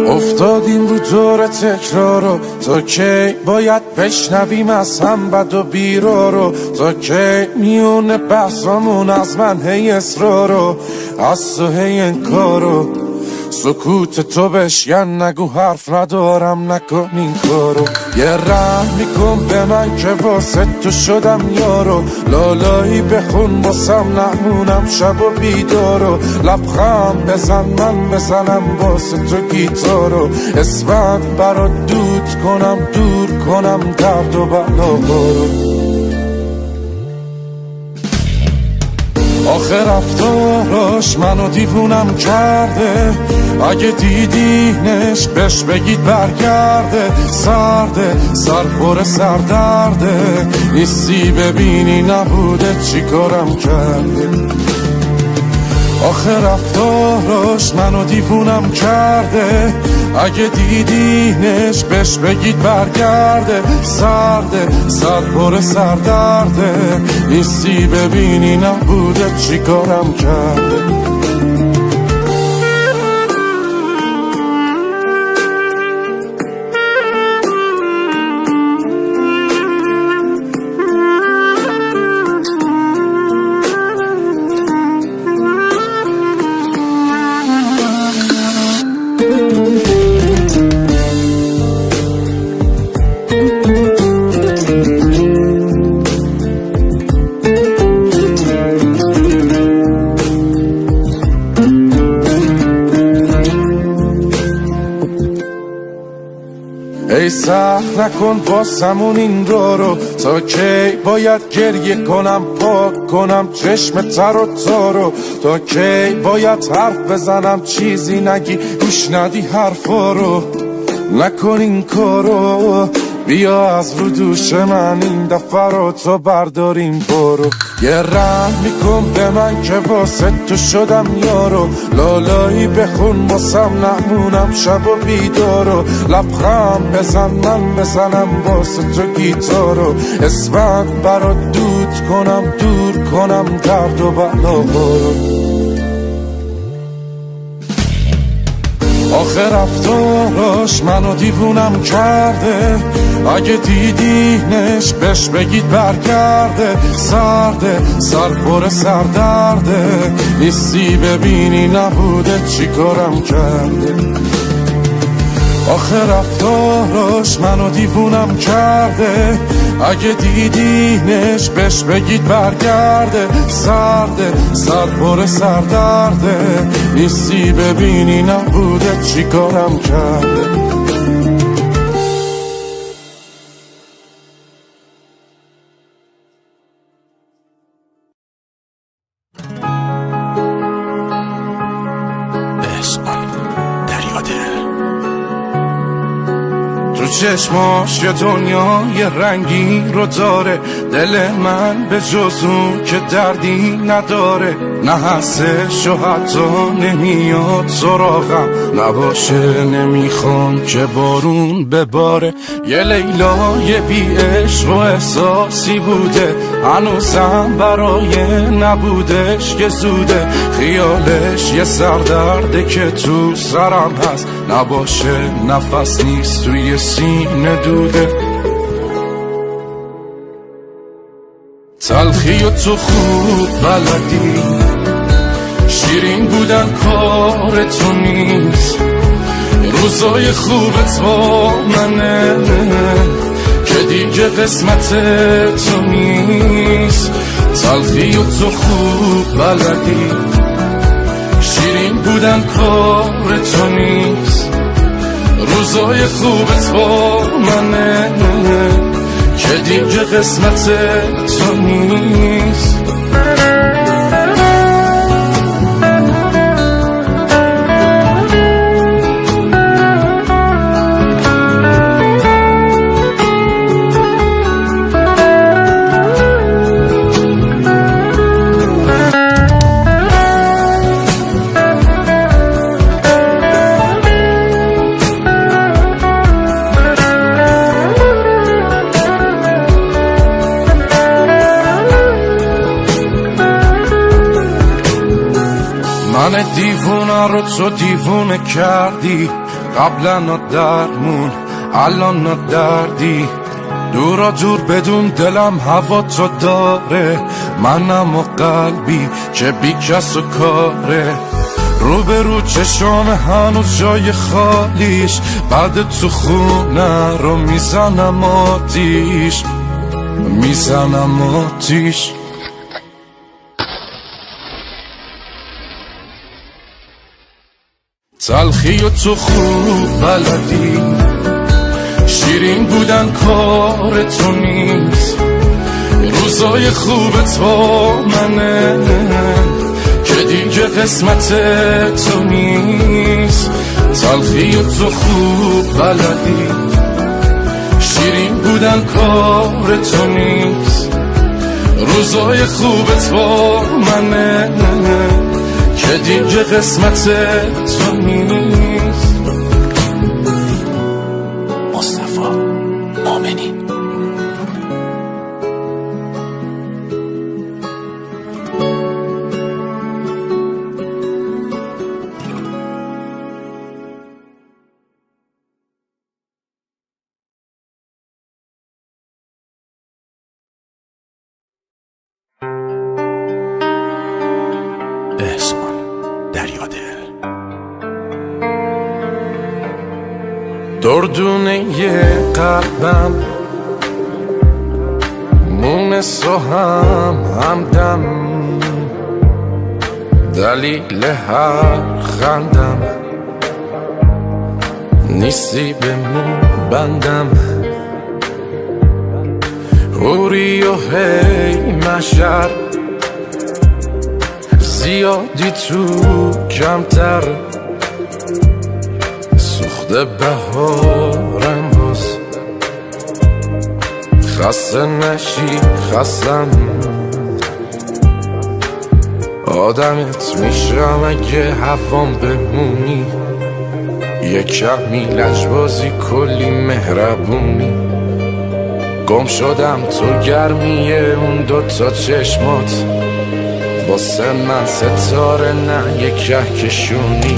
افتادیم رو دور تکرارو، تا کی باید بشنویم از هم بد و بیرارو؟ تا کی میونه بحثامون از من هی اصرارو، از تو هی انکارو؟ سکوت تو بشکن، نگو حرف ندارم، نکن این کارو. یه رحم میکن به من که واسه تو شدم یارو، لالایی بخون واسم نمونم شب و بیدارو. لبخند بزن من بزنم واسه تو گیتارو، اسمت برات دود کنم، دور کنم درد و بلاهارو. آخه رفتاراش منو دیوونم کرده، اگه دیدینش بهش بگید برگرده. سرده سرپر سردرده، نیستی ببینی نبوده چی کارم کرده. آخه رفتاراش منو دیوونم کرده، اگه دیدینش بهش بگید برگرده. سرده سرپر سردرده، نیستی ببینی نبوده چی کارم کرده. ای سهل نکن واسمون این رو، تا کی باید گریه کنم پاک کنم چشم تر و تارو؟ تا کی باید حرف بزنم چیزی نگی گوش ندی حرفا رو؟ نکن این کارو، بیا از رو دوش من این دفعه رو تو برداریم برو. یه رحم میکن به من که واسه تو شدم یارو، لالایی بخون واسم نمونم شب و بیدارو. لبخند بزن من بزنم واسه تو گیتارو، اسمت برات دود کنم، دور کنم درد و بلاهارو. آخه رفتاراش منو دیوونم کرده، اگه دیدینش بهش بگید برگرده. سرده سرپر سردرده، نیستی ببینی نبوده چی کارم کرده. آخه رفتاراش منو دیوونم کرده، اگه دیدینش بهش بگید برگرده. سرده سرپر سردرده، نیستی ببینی نبوده چی کارم کرده. چشماش یه دنیای رنگی رو داره، دل من به جز اون که دردی نداره. نه هستش و حتی نمیاد سراغم، نباشه نمیخوام که بارون بباره. یه لیلای بی عشق و احساسی بوده، هنوزم برای نبودش که زوده. خیالش یه سردرده که تو سرم هست، نباشه نفس نیست توی سینه دوده. تلخی و تو خوب بلدی، شیرین بودن کار تو نیست. روزای خوبت با منه که دیگه قسمت تو نیست. تلخی و تو خوب بلدی، شیرین بودن کار تو نیست. روزای خوبت با منه که دیگه قسمت تو نیست. من دیوونه رو تو دیوونه کردی، قبلا درمون الان دردی. دورا دور بدون دلم هوا تو داره، منم و قلبی که بی کس و کاره. رو به رو چشام هنوز جای خالیش، بعد تو خونه رو میزنم آتیش، میزنم آتیش. تلخی و تو خوب بلدی، شیرین بودن کار تو نیست. روزای خوب تو منه که دیگه قسمت تو نیست. تلخی و تو خوب بلدی، شیرین بودن کار تو نیست. روزای خوب تو منه که دیگه قسمت تو نیست. مصطفی مومنی. احسان دریادل. دردونه قلبم مونس و همدم، دلیل هر خندم نیستی به مون بندم. اوری و هی مشر زیادی تو کمتر، سوخته بهارم باز. خسته نشی خستم، آدمت میشم اگه هوام بمونی. یه کمی لجبازی کلی مهربونی. گم شدم تو گرمیه اون دوتا چشمات، واسه من ستاره نه یه کهکشونی.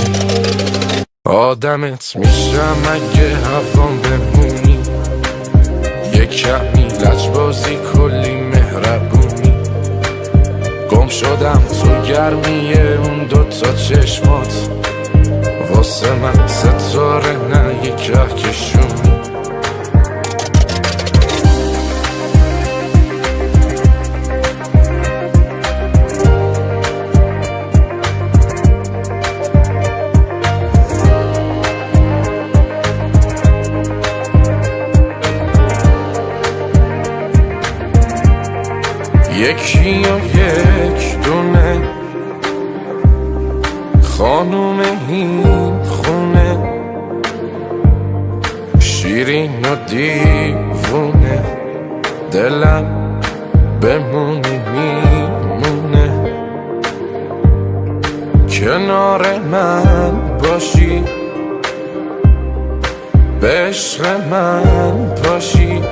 آدمت میشم اگه هوام بمونی. یه کمی لجبازی کلی مهربونی. گم شدم تو گرمیه اون دوتا چشمات، واسه من ستاره نه یه کهکشونی. یکی و یک دونه خانوم این خونه، شیرین و دیوونه. دلم بمونی میمونه، کنار من باشی، به عشق من باشی.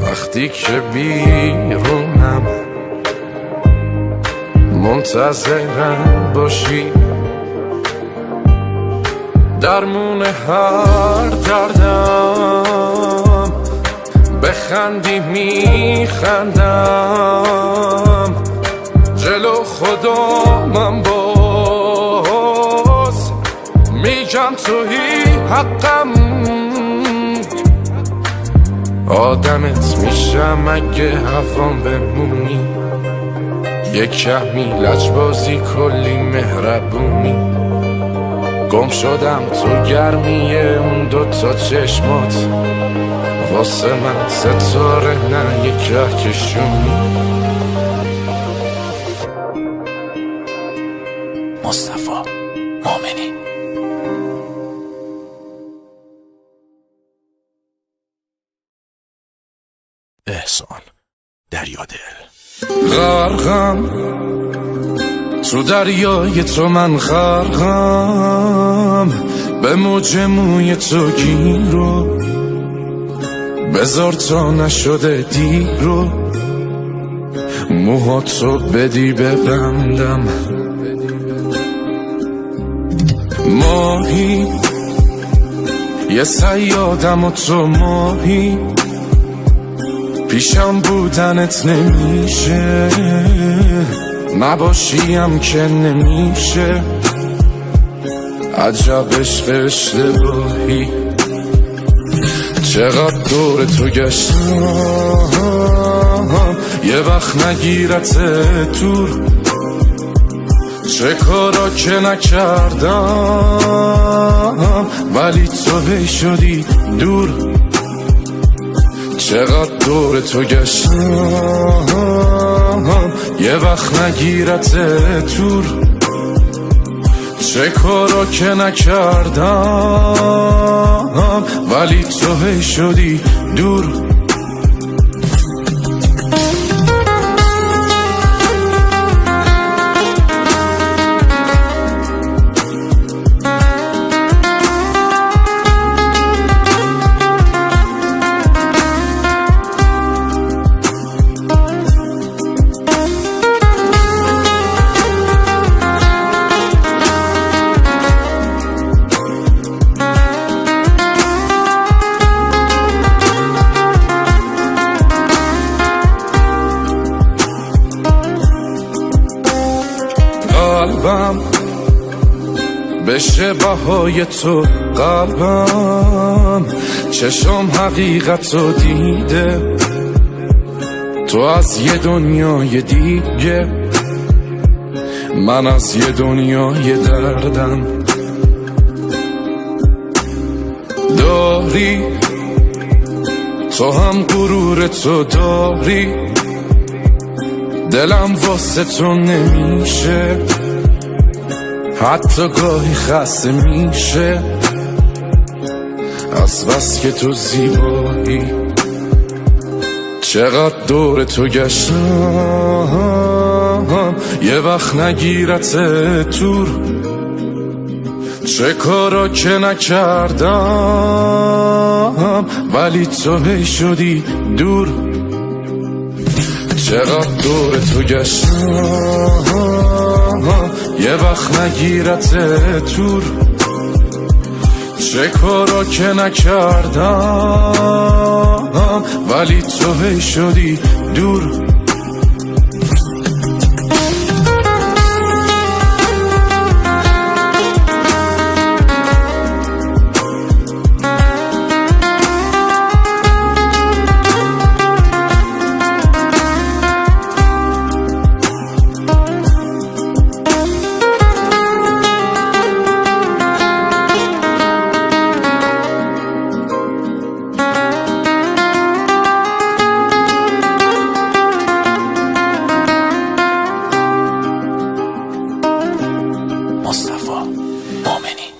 وقتی که بیرونم منتظرم باشی. درمون هر دردم بخندی میخندم. جلو خودمم باز میگم تویی حقم. آدمت میشم اگه هوام بمونی. یه کمی لجبازی کلی مهربونی. گم شدم تو گرمیه اون دوتا چشمات، واسه من ستاره نه یه کهکشونی. مصطفی مومنی. احسان دریادل. غرقم تو دریای تو، من غرقم به موج موی تو گیرو. بذار تا نشده دیرو، موهاتو بدی ببندم. ماهی یه صیادم و تو ماهی پیشم بودنت نمیشه نباشیم که نمیشه عجب عشق اشتباهی چقدر دور تو گشتم یه وقت نگیرت دور چه کارا که نکردم ولی تو هی شدی دور چقدر دور تو گشتم یه وقت نگیرت دور چه کارا که نکردم ولی تو هی شدی دور قلبم بشه بهای تو قلبم چشم حقیقت رو دیده تو از یه دنیای دیگه من از یه دنیای دردم داری تو هم غرور تو داری دلم واسه تو نمیشه حتی گاهی خسته میشه از بس که تو زیبایی چقدر دور تو گشتم یه وقت نگیرت دور چه کارا که نکردم ولی تو هی شدی دور چقدر دور تو گشتم یه وقت نگیرت دور چه کارا که نکردم ولی تو هی شدی دور مصطفی مؤمنی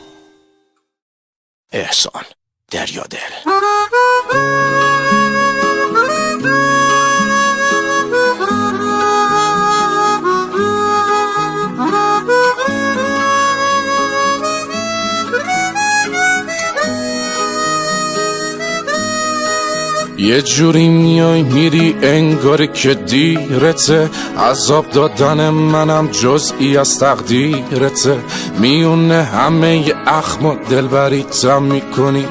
احسان دریادل یه جوری میای میری انگار که دیرته عذاب دادن منم جزئی از تقدیرته میونه همه ی اخم و دلبریتم میکنی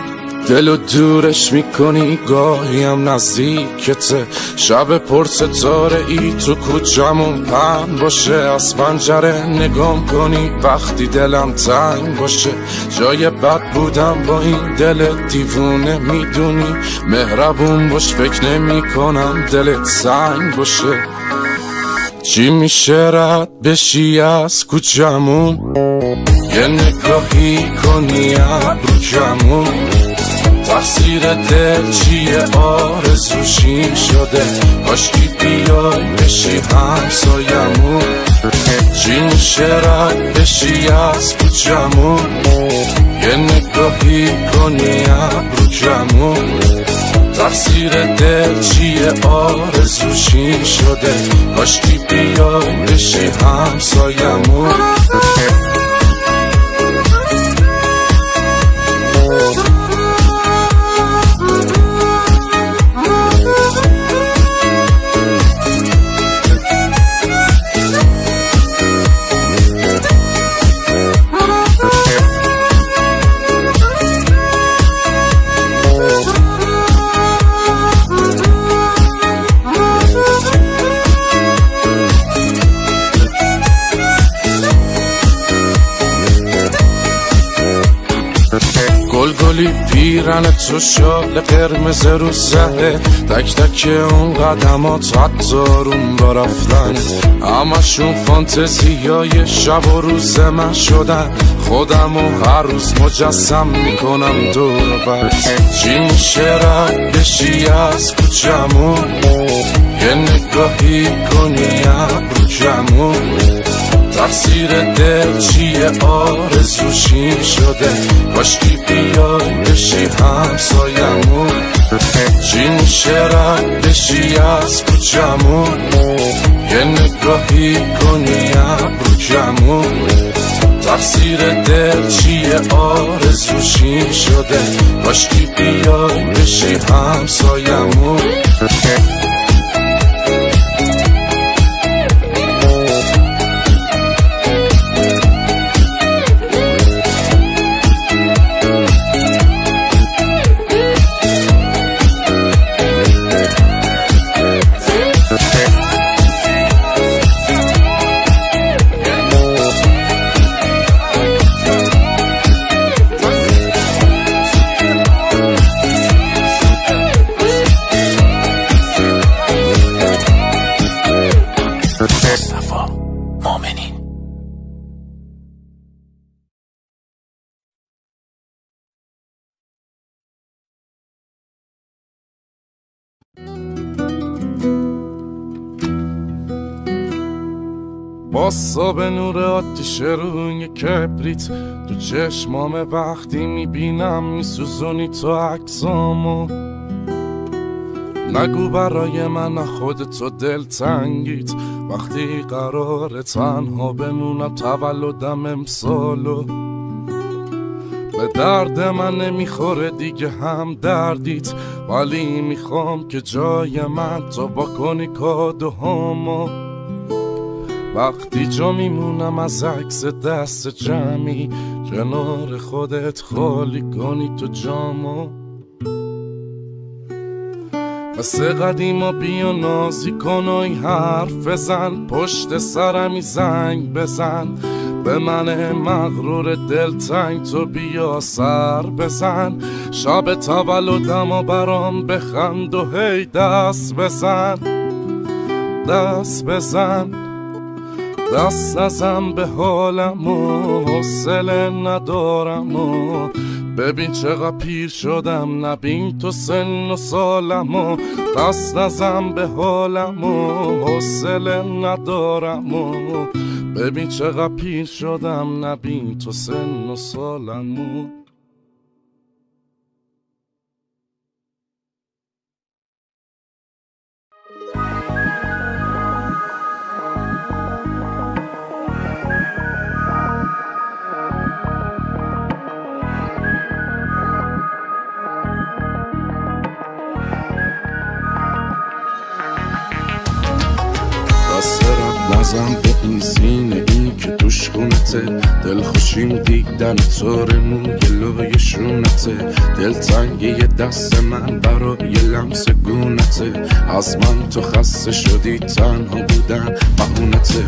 دلو دورش میکنی گاهی هم نزدیکته شب پر ستاره ای تو کوچمون پهن باشه از پنجره نگام کنی وقتی دلم تنگ باشه جای بد بودم با این دل دیوونه میدونی مهربون باش فکر نمی کنم دلت سنگ باشه چی میشه رد بشی از کوچمون یه نگاهی کنی ابرو کمون تقصیر دل چیه آرزوشی شده کاشکی بیای بشی همسایمون چی میشه رد بشی از کوچمون یه نگاهی کنی ابرو کمون تقصیر دل چیه آرزوشی شده کاشکی بیای بشی همسایمون گلی پیرن تو شال قرمز رو سره، تک تک اون قدمات حتی با رفتن، همشون فانتزیای شب و روز من شدن. خودمو هر روز مجسم میکنم دور بر. چی میشه رد بشی از کوچمون، یه نگاهی کنی ابروکمون، تقصیر دل چیه آرزوشی شده، کاشکی بیای بشی همسایمون. چی میشه رد بشی از کوچمون، یه نگاهی کنی ابروکمون، تقصیر دل چیه آرزوشی شده، کاشکی بیای بشی همسایمون. مصطفی مؤمنی. باسا به نور آتیش روی کبریت، تو چشمام وقتی میبینم میسوزونی تو عکسامو. نگو برای من خودتو دل تنگیت، وقتی قراره تنها بمونم تولدم امسالو. به درد من نمیخوره دیگه هم دردیت، ولی میخوام که جای من تو با کنی کادوهامو. وقتی جا میمونم از عکس دست جمعی، کنار خودت خالی کنی تو جامو. مثل قدیما بیا نازی کن و حرف بزن، پشت سرمی زنگ بزن، به من مغرور دلتنگ تو بیا سر بزن. شب تولدم و برام بخند و هی دست بزن، دست بزن، دست نزن به حالم و حوصله ندارم و ببین چقدر پیر شدم، نبین تو سن و سالم و دست نزن به حالم و حوصله ندارم و ببین چقدر پیر شدم، نبین تو سن و سالم و نزن به این سینه این که توش خونته، دل خوشیم دیدن تار موی لای شونته، دل تنگی دست من برای لمس گونته، از من تو خسته شدی تنها بودن بهونته.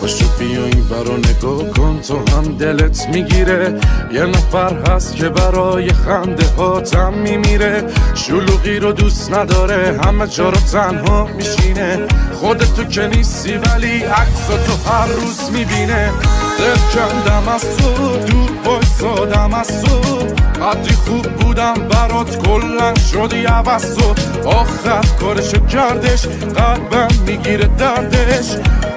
باشو بیا این برا نگاه کن تو هم دلت میگیره، یه نفر هست که برای خنده هاتم میمیره، شلوغی رو دوست نداره همه جا رو تنها میشینه، خودتو که نیستی ولی عکساتو هر روز میبینه. دل کندم از تو دور بایستادم از تو، قدری خوب بودم برات کلن شدی عوض تو. آخر کارشو کردش قلبم میگیره دردش،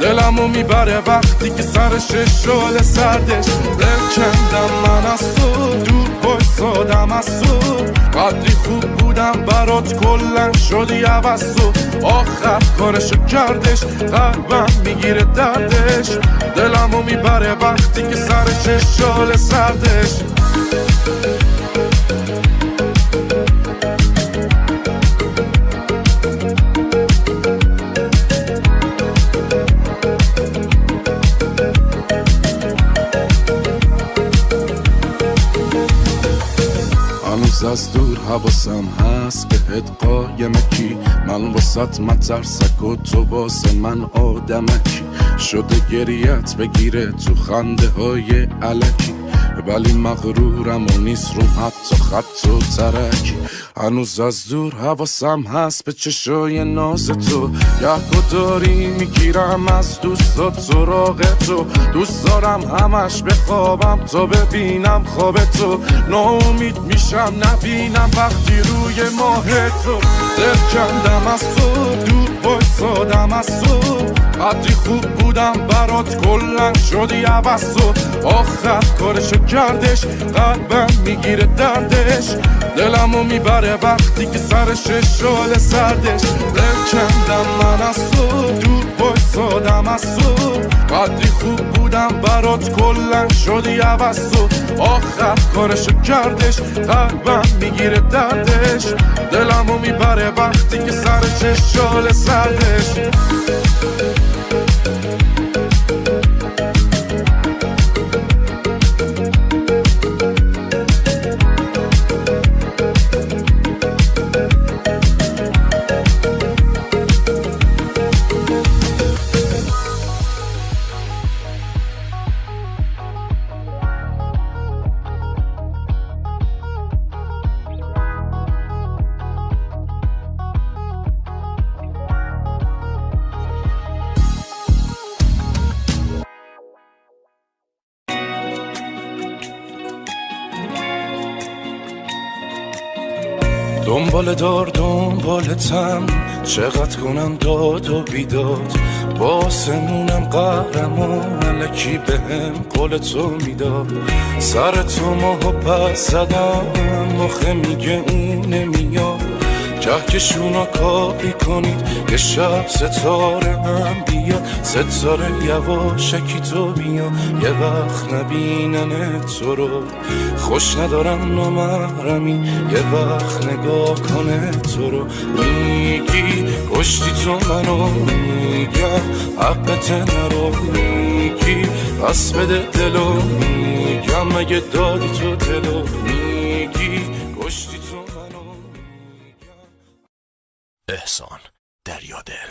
دلمو میبره وقتی که سرش شعله سردش. دل کندم من از تو دور بایستادم از تو، قدری خوب بودم برات کلن شدی عوض تو. آخر کارشو کردش قلبم میگیره دردش، دلمو میبره وقتی که سرش شعله سردش. هنوز از دور حواسم هست بهت قایمکی، من واسط مترسک و تو واسه من آدمکی، شده گریت بگیره تو خنده های علکی. ولی مغرورم و نیست روم حتی خط و ترک. هنوز از دور حواسم هست به چشای ناز تو. یهو داری میگیرم از دوستات سراغ تو. دوست دارم همش بخوابم تا ببینم خواب تو. ناامید میشم نبینم وقتی روی ماه تو. دل کندم از تو دور بایستادم از تو. قدری خوب بودم برات کلن شدی عوض تو. آخر کارشو کردش قلبم میگیره دردش. دلمو میبره وقتی که سرش شال سردش. دل کندم من از تو دور بایستادم از تو. قدری خوب بودم برات کلن شدی عوض تو. آخر کارشو کردش قلبم میگیره دردش. دلمو میبره وقتی که سرش شال سردش. دنبالتم چقدر کنم داد و بیداد. با آسمونم قهرم و الکی بهم قول تو میداد. سر تو ماهو پس زدم مخه میگه اون نمیاد. کهکشونا کاری کنید یه شب ستاره هم بیاد. ستاره یواشکی تو بیا یه وقت نبینن تو رو. خوش ندارم نامحرمی یه وقت نگاه کنه تو رو. میگی کشتی تو منو میگم حقت نرو. میگی پس بده دلو میگم مگه دادی تو دلو. میگی کشتی تو منو میگم. احسان دریادل.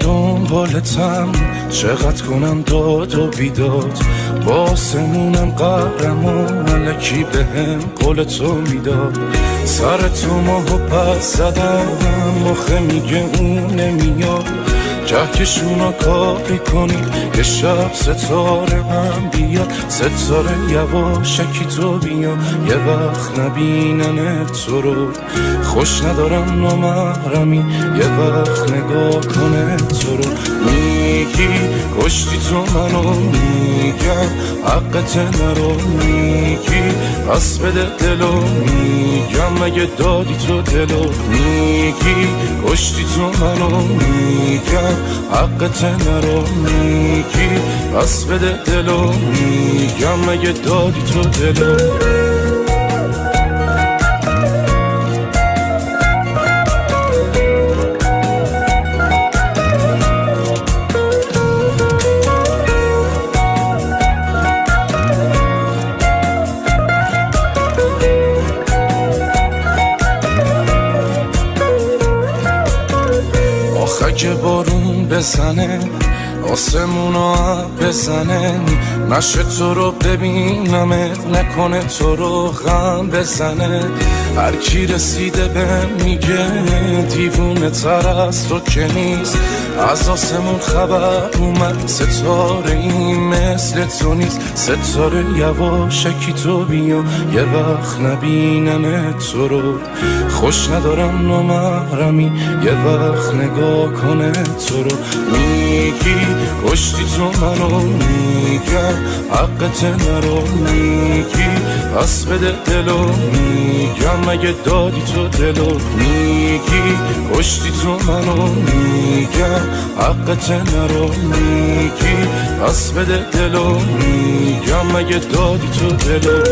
دنبالتم چقدر کنم داد و بیداد. با آسمونم قهرم و الکی بهم قول تو میداد. سر تو ماهو پس زدم مخه میگه اون نمیاد. کهکشونا کاری کنید یه شب ستاره هم بیاد. ستاره یواشکی تو بیا یه وقت نبینن تو رو. خوش ندارم نامحرمی یه وقت نگاه کنه تو رو. میگی کشتی تو منو میگم حقت نرو. میگی پس بده دلو میگم مگه دادی تو دلو. میگی کشتی تو منو میگم حقت نرو. میگی پس بده دلو میگم مگه دادی تو دلو. که بارون بزنه آسمونو بزنه. نشه تو رو ببینمت نکنه تو رو غم بزنه. هر کی رسیده به میگه دیوونه تر از تو که نیست. از آسمون خبر اومد ستاره این مثل تو نیست. ستاره یواشکی تو بیا یه وقت نبینن تو رو. خوش ندارم نامحرمی یه وقت نگاه کنه تو رو. میگی کشتی تو منو میگم حقت نرو. میگی پس بده دلو میگم مگه دادی تو دلو. میگی کشتی تو منو میگم حقت نرو. میگی پس بده دلو میگم مگه دادی تو دلو.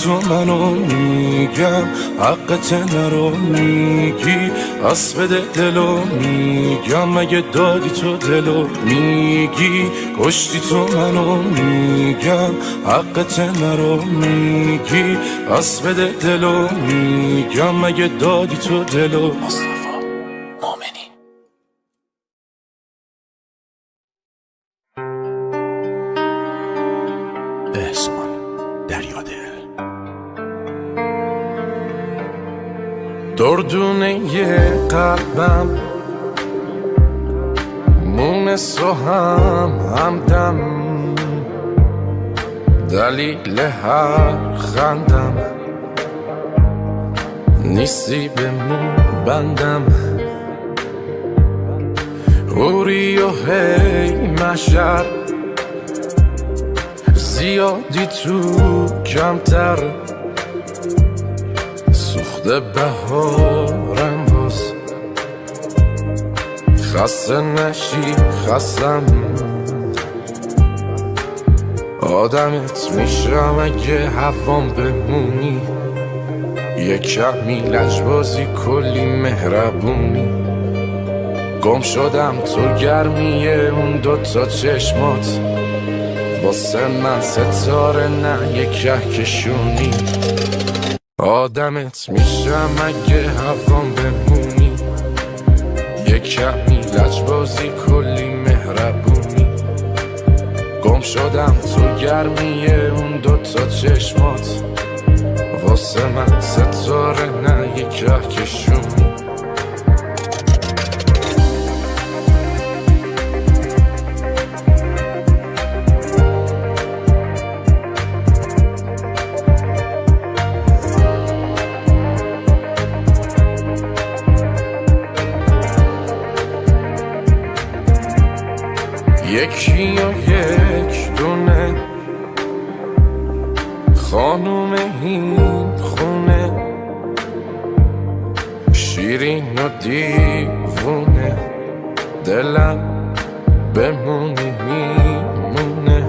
تو منو میگم حقت نرو میگی از بده دلو میگم مگه دادی تو دلو میگی کشتی تو منو میگم حقت نرو میگی از بده دلو میگم مگه دادی تو دلو مصطفی مؤمنی. احسان دریادل. دردونه قلبم مونس و همدم دلیل هر خندم نیستی به مون بندم اوری و هی مشر زیادی تو کمتر سوخته بهارم باز خسته نشی خستم آدمت میشم اگه هوام بمونی یه کمی لجبازی کلی مهربونی گم شدم تو گرمیه اون دوتا چشمات واسه من ستاره نه یه کهکشونی آدمت میشم اگه هوام بمونی یه کمی لجبازی کلی مهربونی گم شدم تو گرمیه اون دوتا چشمات واسه من ستاره نه یه کهکشونی یکی و یک دونه خانوم این خونه شیرین و دیوونه دلم بمونی میمونه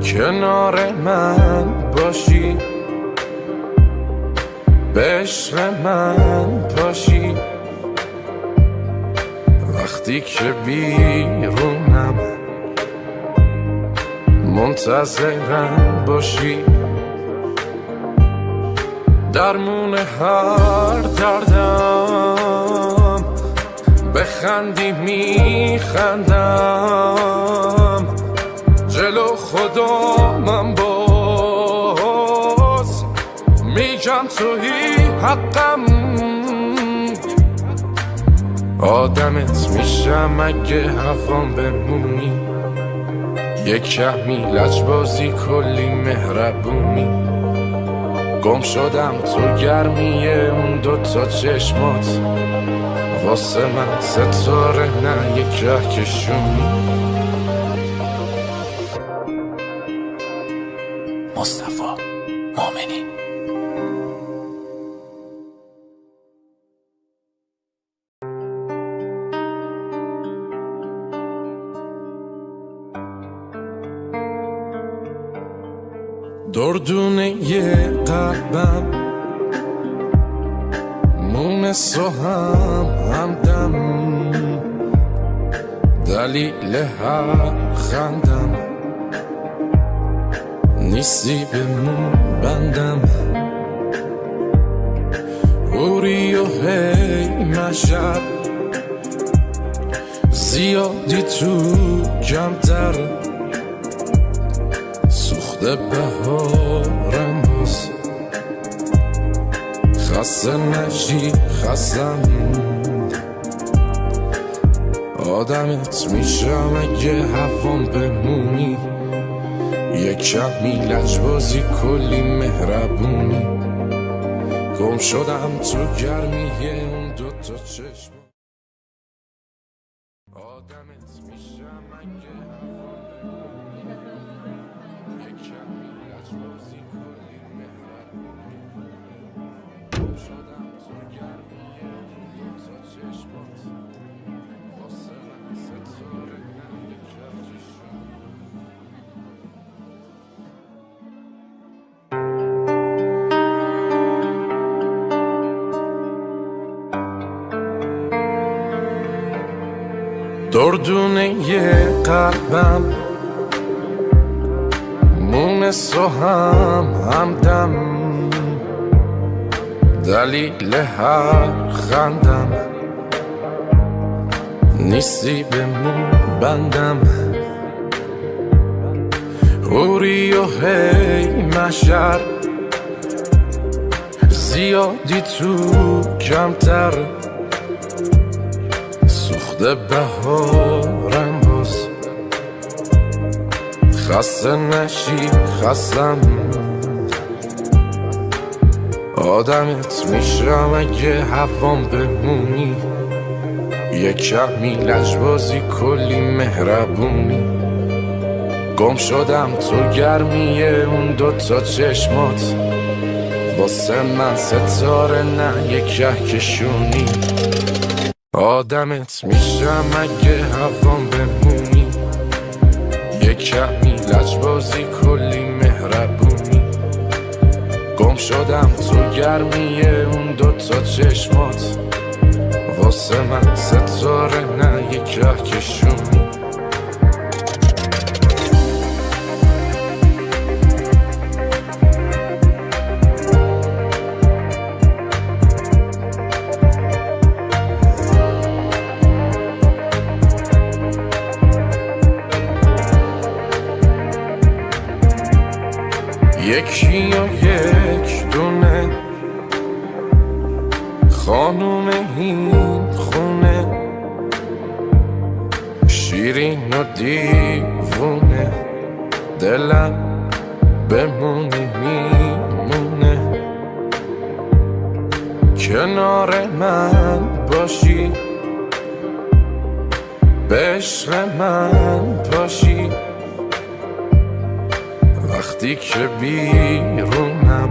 کنار من باشی به عشق من پاشی وقتی که بیرونم منتظرم باشی درمون هر دردم بخندی میخندم جلو خدا من باز میگم تویی حقم آدمت میشم اگه هوام بمونی یه کمی لجبازی کلی مهربونی گم شدم تو گرمیه اون دوتا چشمات واسه من ستاره نه یه کهکشونی مصطفی مؤمنی. دردونه قلبم مونس و همدم دلیل هر خندم نیستی به مون بندم اوری و هی مشر زیادی تو کمتر سوخته بهارم باز خسته نشی خستم آدمت میشم اگه هوام بمونی یه کمی لجبازی کلی مهربونی گم شدم تو گرمیه اون دوتا چشم آدمت میشم اگه هوام بمونی یه کمی لجبازی کلی مهربونی گم شدم تو گرمیه اون دوتا چشمات واسه من ستاره نه یه کهکشون دردونه قلبم مونس و همدم دلیل هر خندم نیستی به مون بندم اوری و هی مشر زیادی تو کمتر سوخته بهارم باز خسته نشی خستم آدمت میشم اگه هوام بمونی یه کمی لجبازی کلی مهربونی گم شدم تو گرمیه اون دوتا چشمات واسه من ستاره نه یه کهکشونی آدمت میشم اگه هوام بمونی یه کمی لجبازی کلی مهربونی گم شدم تو گرمیه اون دوتا چشمات واسه من ستاره نه یه کهکشونی یکی و یک دونه خانوم این خونه شیرین و دیوونه دلم بمونی میمونه کنار من باشی به عشق من باشی وقتی که بیرونم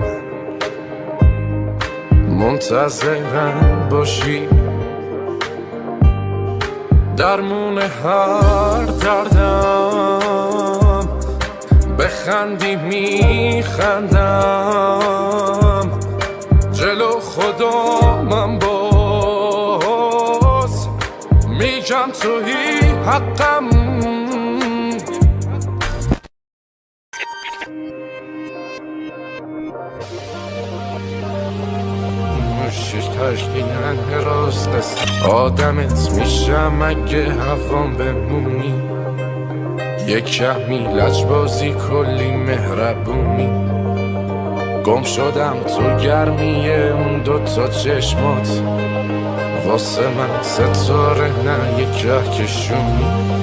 منتظرم باشی درمون هر دردم بخندی میخندم جلو خودم باز میگم توی حقم آدمت میشم اگه هوام بمونی یه کمی لجبازی کلی مهربونی گم شدم تو گرمیه اون دوتا چشمات واسه من ستاره نه یه کهکشونی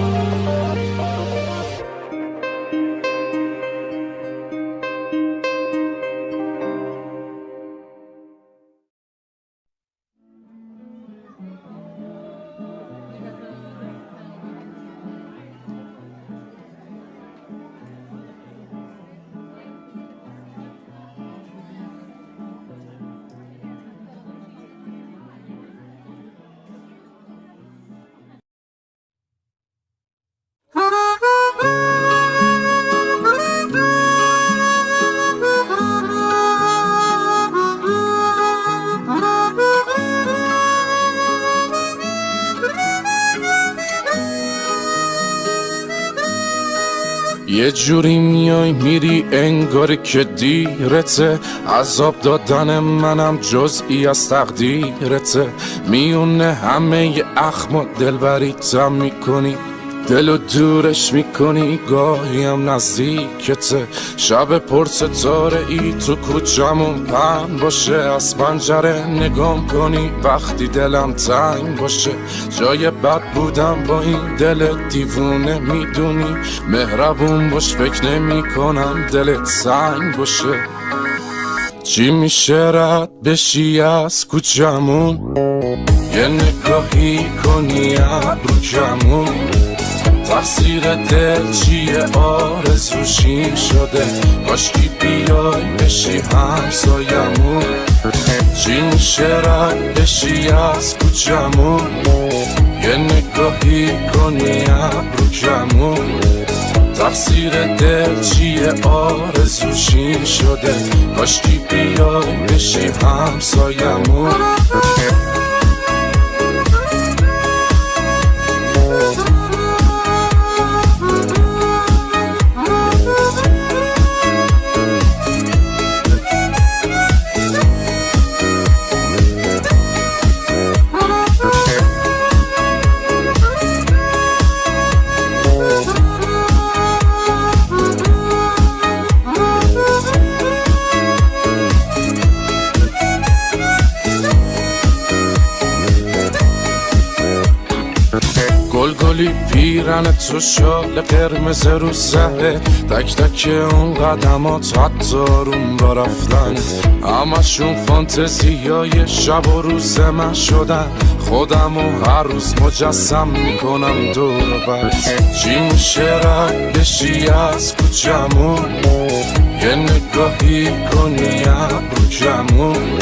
یه جوری میای میری انگار که دیرته عذاب دادن منم جزئی از تقدیرته میونه همه اخم دلبریتم میکنی دلو دورش میکنی گاهی هم نزدیکته شب پر ستاره ای تو کوچمون پهن باشه از پنجره نگام کنی وقتی دلم تنگ باشه جای بد بودم با این دل دیوونه میدونی مهربون باش فکر نمی کنم دلت سنگ باشه چی میشه رد بشی از کوچمون یه نگاهی کنی ابرو کمون تقصیر دل چیه آرزوشی شده کاشکی بیای بشی همسایمون چی میشه رد بشی از کوچمون یه نگاهی کنی ابرو کمون تقصیر دل چیه آرزوشی شده کاشکی بیای بشی همسایمون گلی پیرن تو شال قرمز رو سهه تک تک اون قدمات حتی روم را رفتن همشون فانتزیای شب و روز من شدن خودم و هر روز مجسم میکنم دور و بر چی میشه رد بشی از کوچمون یه نگاهی کنی ابرو کمون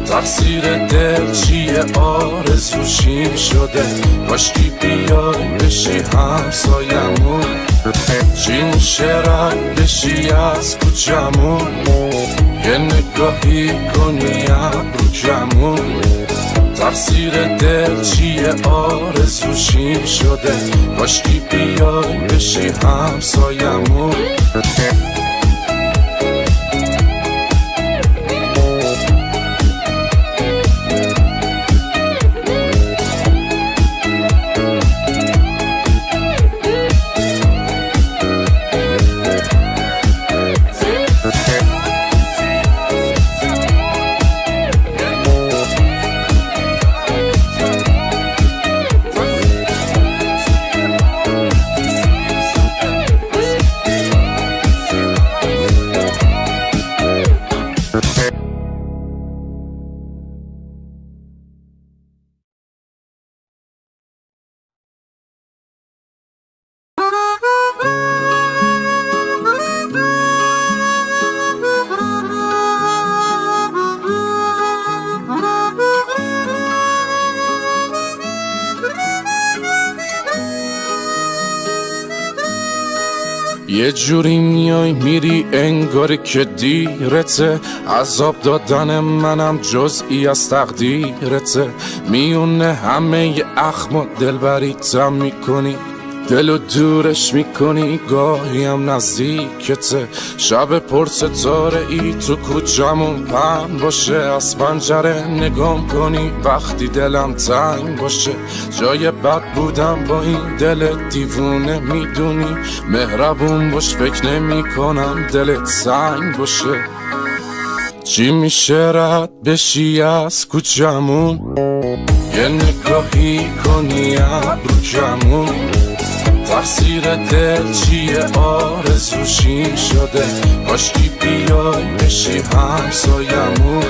تقصیر دل چیه آرزوشیم شده کاشکی بیای بشی همسایمون چی میشه رد بشی از کوچمون یه نگاهی کنی ابرو کمون تقصیر دل چیه آرزوشیم شده کاشکی بیای بشی همسایمون یه جوری میای میری انگار که دیرته عذاب دادن منم جزئی از تقدیرته میونه همه ی اخم دلبریتم میکنی دلو دورش میکنی گاهی هم نزدیکته شب پر ستاره ای تو کوچمون پهن باشه از پنجره نگام کنی وقتی دلم تنگ باشه جای بد بودم با این دل دیوونه میدونی مهربون باش فکر نمی کنم دلت سنگ باشه چی میشه رد بشی از کوچمون یه نگاهی کنی ابرو کمون تقصیر دل چیه آرزوشی شده کاشکی بیای بشی همسایمون